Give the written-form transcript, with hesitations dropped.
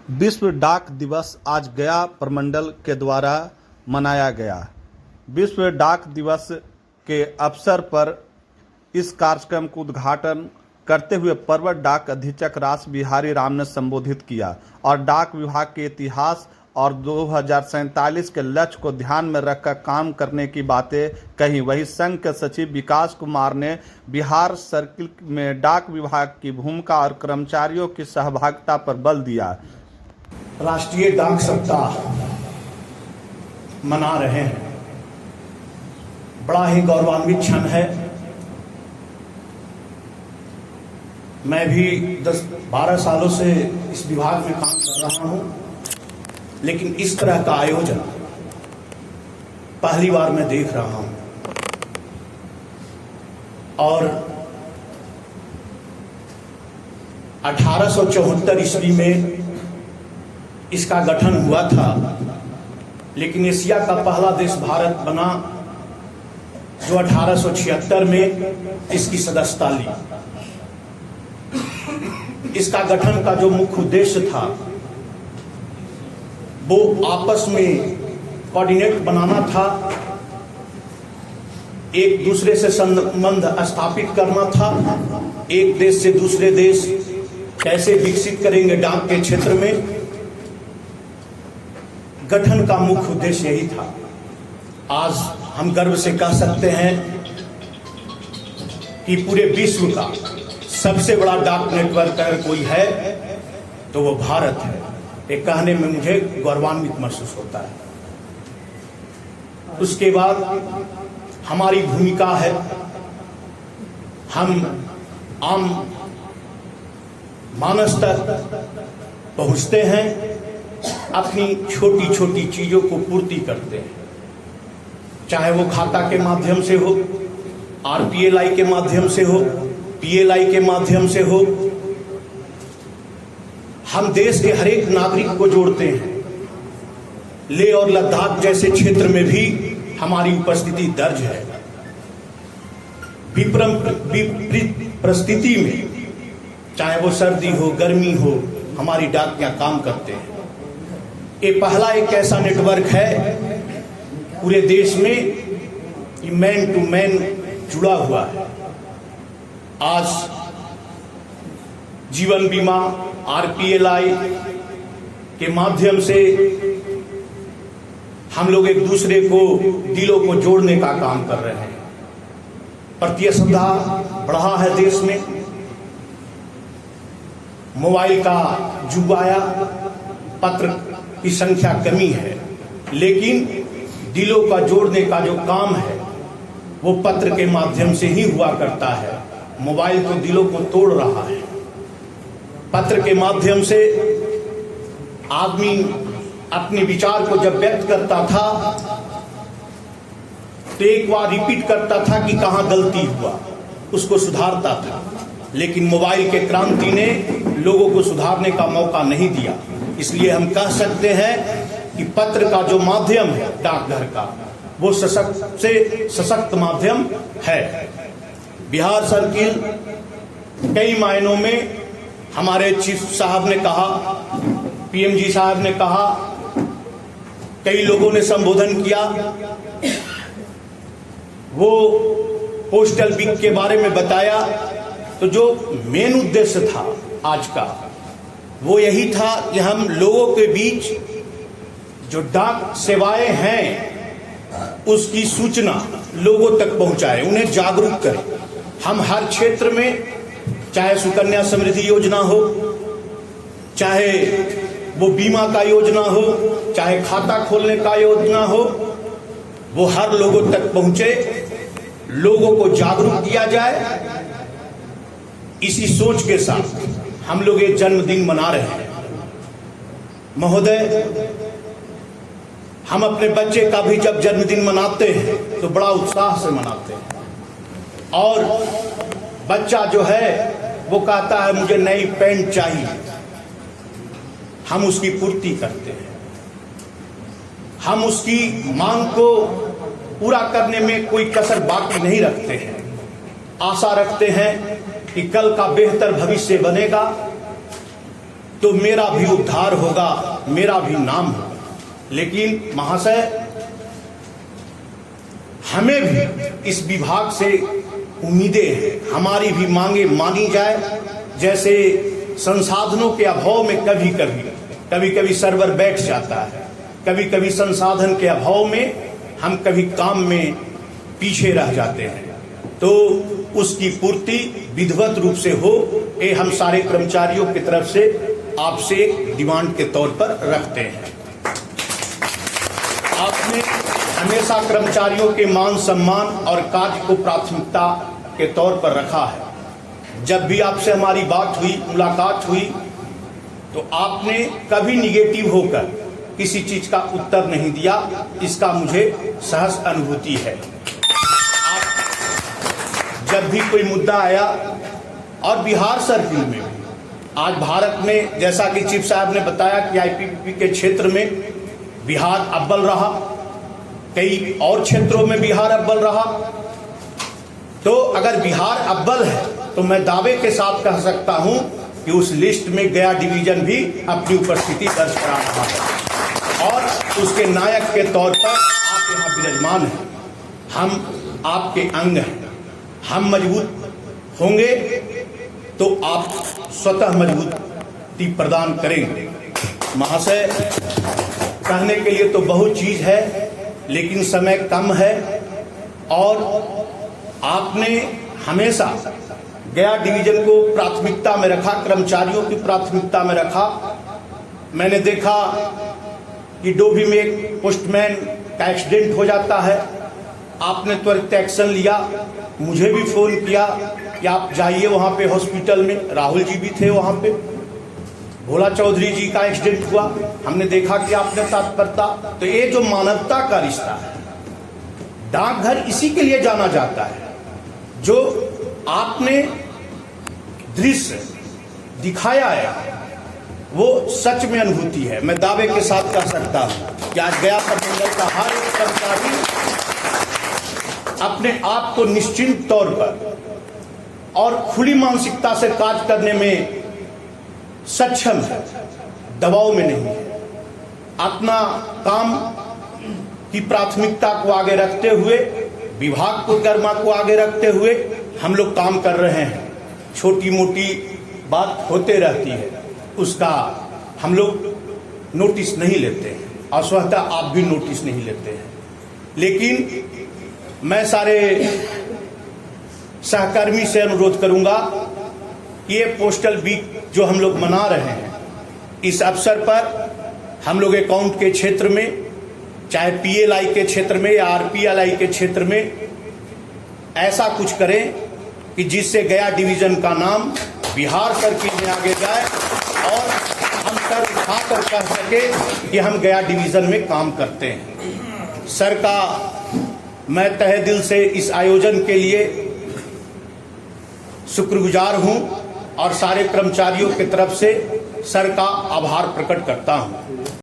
विश्व डाक दिवस आज गया प्रमंडल के द्वारा मनाया गया। विश्व डाक दिवस के अवसर पर इस कार्यक्रम को उद्घाटन करते हुए प्रवर डाक अधीक्षक रास बिहारी राम ने संबोधित किया और डाक विभाग के इतिहास और 2047 के लक्ष्य को ध्यान में रखकर काम करने की बातें कही। वहीं संघ के सचिव विकास कुमार ने बिहार सर्किल में डाक विभाग की भूमिका और कर्मचारियों की सहभागिता पर बल दिया। राष्ट्रीय डाक सप्ताह मना रहे हैं, बड़ा ही गौरवान्वित क्षण है। मैं भी 10-12 सालों से इस विभाग में काम कर रहा हूं, लेकिन इस तरह का आयोजन पहली बार मैं देख रहा हूं। और 1874 ईस्वी में इसका गठन हुआ था, लेकिन एशिया का पहला देश भारत बना जो 1876 में इसकी सदस्यता ली। इसका गठन का जो मुख्य उद्देश्य था वो आपस में कोऑर्डिनेट बनाना था, एक दूसरे से संबंध स्थापित करना था, एक देश से दूसरे देश कैसे विकसित करेंगे डाक के क्षेत्र में। गठन का मुख्य उद्देश्य यही था। आज हम गर्व से कह सकते हैं कि पूरे विश्व का सबसे बड़ा डाक नेटवर्क अगर कोई है तो वो भारत है। ये कहने में मुझे गौरवान्वित महसूस होता है। उसके बाद हमारी भूमिका है, हम आम मानस तक पहुंचते हैं, अपनी छोटी छोटी चीजों को पूर्ति करते हैं, चाहे वो खाता के माध्यम से हो, आरपीएलआई के माध्यम से हो, पीएलआई के माध्यम से हो। हम देश के हर एक नागरिक को जोड़ते हैं। लेह और लद्दाख जैसे क्षेत्र में भी हमारी उपस्थिति दर्ज है। विपरीत परिस्थिति में, चाहे वो सर्दी हो, गर्मी हो, हमारी डाकियां काम करते हैं। ये पहला एक ऐसा नेटवर्क है पूरे देश में कि मैन टू मैन जुड़ा हुआ है। आज जीवन बीमा, आरपीएलआई के माध्यम से हम लोग एक दूसरे को दिलों को जोड़ने का काम कर रहे हैं। प्रतिस्पर्धा बढ़ा है देश में, मोबाइल का युग आया, पत्र की संख्या कमी है, लेकिन दिलों का जोड़ने का जो काम है वो पत्र के माध्यम से ही हुआ करता है। मोबाइल तो दिलों को तोड़ रहा है। पत्र के माध्यम से आदमी अपने विचार को जब व्यक्त करता था तो एक बार रिपीट करता था कि कहां गलती हुआ, उसको सुधारता था। लेकिन मोबाइल के क्रांति ने लोगों को सुधारने का मौका नहीं दिया। इसलिए हम कह सकते हैं कि पत्र का जो माध्यम है डाकघर का, वो सशक्त से सशक्त माध्यम है। बिहार सर्किल कई मायनों में, हमारे चीफ साहब ने कहा, पीएमजी साहब ने कहा, कई लोगों ने संबोधन किया, वो पोस्टल वीक के बारे में बताया। तो जो मेन उद्देश्य था आज का वो यही था कि हम लोगों के बीच जो डाक सेवाएं हैं उसकी सूचना लोगों तक पहुंचाए, उन्हें जागरूक करें। हम हर क्षेत्र में, चाहे सुकन्या समृद्धि योजना हो, चाहे वो बीमा का योजना हो, चाहे खाता खोलने का योजना हो, वो हर लोगों तक पहुंचे, लोगों को जागरूक किया जाए। इसी सोच के साथ हम लोग ये जन्मदिन मना रहे हैं। महोदय, हम अपने बच्चे का भी जब जन्मदिन मनाते हैं तो बड़ा उत्साह से मनाते हैं, और बच्चा जो है वो कहता है मुझे नई पैंट चाहिए, हम उसकी पूर्ति करते हैं। हम उसकी मांग को पूरा करने में कोई कसर बाकी नहीं रखते हैं। आशा रखते हैं कि कल का बेहतर भविष्य बनेगा तो मेरा भी उद्धार होगा, मेरा भी नाम होगा। लेकिन महाशय, हमें भी इस विभाग से उम्मीदें हैं, हमारी भी मांगे मानी जाए। जैसे संसाधनों के अभाव में कभी कभी सर्वर बैठ जाता है, कभी कभी संसाधन के अभाव में हम कभी काम में पीछे रह जाते हैं, तो उसकी पूर्ति विधिवत रूप से हो, ये हम सारे कर्मचारियों की तरफ से आपसे डिमांड के तौर पर रखते हैं। आपने हमेशा कर्मचारियों के मान सम्मान और कार्य को प्राथमिकता के तौर पर रखा है। जब भी आपसे हमारी बात हुई, मुलाकात हुई, तो आपने कभी निगेटिव होकर किसी चीज का उत्तर नहीं दिया, इसका मुझे सहज अनुभूति है। आप जब भी कोई मुद्दा आया, और बिहार सर्किल में आज भारत में, जैसा कि चीफ साहब ने बताया कि आईपीपीबी के क्षेत्र में बिहार अव्वल रहा, कई और क्षेत्रों में बिहार अव्वल रहा। तो अगर बिहार अव्वल है तो मैं दावे के साथ कह सकता हूं कि उस लिस्ट में गया डिवीजन भी अपनी उपस्थिति दर्ज करा रहा है, और उसके नायक के तौर पर आप यहाँ विराजमान हैं। हम आपके अंग हैं, हम मजबूत होंगे तो आप स्वतः मजबूती प्रदान करेंगे। महाशय, कहने के लिए तो बहुत चीज है, लेकिन समय कम है, और आपने हमेशा गया डिवीजन को प्राथमिकता में रखा, कर्मचारियों की प्राथमिकता में रखा। मैंने देखा कि डोभी में एक पोस्टमैन का एक्सीडेंट हो जाता है, आपने त्वरित एक्शन लिया, मुझे भी फोन किया कि आप जाइए वहां पे हॉस्पिटल में। राहुल जी भी थे वहां पे, भोला चौधरी जी का एक्सीडेंट हुआ, हमने देखा कि आपने तत्परता। तो ये जो मानवता का रिश्ता है, डाकघर इसी के लिए जाना जाता है, जो आपने दृश्य दिखाया है वो सच में अनुभूति है। मैं दावे के साथ कह सकता हूं कि आज गया प्रमंडल का हर एक कर्मचारी अपने आप को निश्चिंत तौर पर और खुली मानसिकता से कार्य करने में सक्षम है, दबाव में नहीं है। अपना काम की प्राथमिकता को आगे रखते हुए, विभाग को गरिमा को आगे रखते हुए हम लोग काम कर रहे हैं। छोटी मोटी बात होते रहती है, उसका हम लोग नोटिस नहीं लेते हैं, और स्वतः आप भी नोटिस नहीं लेते हैं। लेकिन मैं सारे सहकर्मी से अनुरोध करूंगा कि ये पोस्टल वीक जो हम लोग मना रहे हैं, इस अवसर पर हम लोग अकाउंट के क्षेत्र में, चाहे पीएलआई के क्षेत्र में या आरपीएलआई के क्षेत्र में, ऐसा कुछ करें कि जिससे गया डिवीजन का नाम बिहार सर्किल में आगे जाए, और हम सर उठाकर कह सके कि हम गया डिवीजन में काम करते हैं। सर का मैं तहे दिल से इस आयोजन के लिए शुक्रगुजार हूं, और सारे कर्मचारियों की तरफ से सर का आभार प्रकट करता हूं।